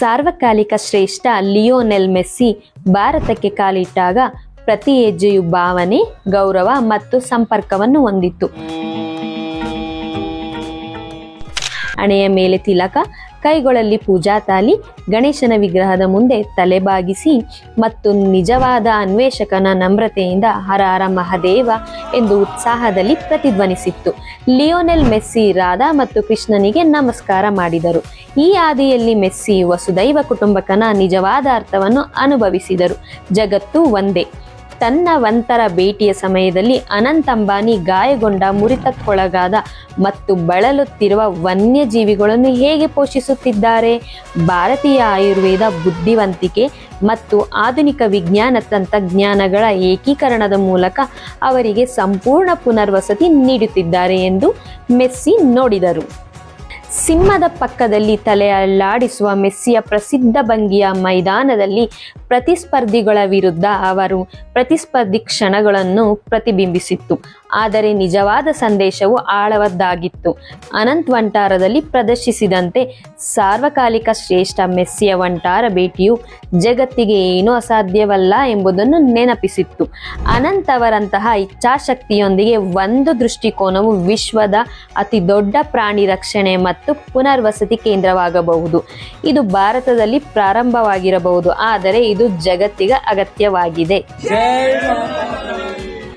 ಸಾರ್ವಕಾಲಿಕ ಶ್ರೇಷ್ಠ Lionel Messi ಭಾರತಕ್ಕೆ ಕಾಲಿಟ್ಟಾಗ ಪ್ರತಿ ಹೆಜ್ಜೆಯು ಭಾವನೆ, ಗೌರವ ಮತ್ತು ಸಂಪರ್ಕವನ್ನು ಹೊಂದಿತ್ತು. ಹಣೆಯ ಮೇಲೆ ತಿಲಕ, ಕೈಗಳಲ್ಲಿ ಪೂಜಾ ತಾಲಿ, ಗಣೇಶನ ವಿಗ್ರಹದ ಮುಂದೆ ತಲೆಬಾಗಿಸಿ ಮತ್ತು ನಿಜವಾದ ಅನ್ವೇಷಕನ ನಮ್ರತೆಯಿಂದ ಹರ ಹರ ಮಹಾದೇವ ಎಂದು ಉತ್ಸಾಹದಲ್ಲಿ ಪ್ರತಿಧ್ವನಿಸಿತ್ತು. ಲಿಯೋನೆಲ್ ಮೆಸ್ಸಿ ರಾಧಾ ಮತ್ತು ಕೃಷ್ಣನಿಗೆ ನಮಸ್ಕಾರ ಮಾಡಿದರು. ಈ ಹಾದಿಯಲ್ಲಿ ಮೆಸ್ಸಿ ವಸುದೈವ ಕುಟುಂಬಕನ ನಿಜವಾದ ಅರ್ಥವನ್ನು ಅನುಭವಿಸಿದರು. ಜಗತ್ತು ಒಂದೇ. ತನ್ನ ಒಂತರ ಭೇಟಿಯ ಸಮಯದಲ್ಲಿ ಅನಂತ್ ಅಂಬಾನಿ ಗಾಯಗೊಂಡ, ಮುರಿತಕ್ಕೊಳಗಾದ ಮತ್ತು ಬಳಲುತ್ತಿರುವ ವನ್ಯಜೀವಿಗಳನ್ನು ಹೇಗೆ ಪೋಷಿಸುತ್ತಿದ್ದಾರೆ? ಭಾರತೀಯ ಆಯುರ್ವೇದ ಬುದ್ಧಿವಂತಿಕೆ ಮತ್ತು ಆಧುನಿಕ ವಿಜ್ಞಾನ ತಂತ್ರಜ್ಞಾನಗಳ ಏಕೀಕರಣದ ಮೂಲಕ ಅವರಿಗೆ ಸಂಪೂರ್ಣ ಪುನರ್ವಸತಿ ನೀಡುತ್ತಿದ್ದಾರೆ ಎಂದು ಮೆಸ್ಸಿ ನೋಡಿದರು. ಸಿಂಹದ ಪಕ್ಕದಲ್ಲಿ ತಲೆ ಅಲ್ಲಾಡಿಸುವ ಮೆಸ್ಸಿಯ ಪ್ರಸಿದ್ಧ ಭಂಗಿಯ ಮೈದಾನದಲ್ಲಿ ಪ್ರತಿಸ್ಪರ್ಧಿಗಳ ವಿರುದ್ಧ ಅವರು ಪ್ರತಿಸ್ಪರ್ಧಿ ಕ್ಷಣಗಳನ್ನು ಪ್ರತಿಬಿಂಬಿಸಿತ್ತು. ಆದರೆ ನಿಜವಾದ ಸಂದೇಶವು ಆಳವಾದ್ದಾಗಿತ್ತು. ಅನಂತ್ ವಂಟಾರದಲ್ಲಿ ಪ್ರದರ್ಶಿಸಿದಂತೆ ಸಾರ್ವಕಾಲಿಕ ಶ್ರೇಷ್ಠ ಮೆಸ್ಸಿಯ ವಂಟಾರ ಭೇಟಿಯು ಜಗತ್ತಿಗೆ ಏನೂ ಅಸಾಧ್ಯವಲ್ಲ ಎಂಬುದನ್ನು ನೆನಪಿಸಿತ್ತು. ಅನಂತ್ ಅವರಂತಹ ಇಚ್ಛಾಶಕ್ತಿಯೊಂದಿಗೆ ಒಂದು ದೃಷ್ಟಿಕೋನವು ವಿಶ್ವದ ಅತಿ ದೊಡ್ಡ ಪ್ರಾಣಿ ರಕ್ಷಣೆ ಮತ್ತು ಪುನರ್ವಸತಿ ಕೇಂದ್ರವಾಗಬಹುದು. ಇದು ಭಾರತದಲ್ಲಿ ಪ್ರಾರಂಭವಾಗಿರಬಹುದು, ಆದರೆ ಇದು ಜಗತ್ತಿಗೆ ಅಗತ್ಯವಾಗಿದೆ.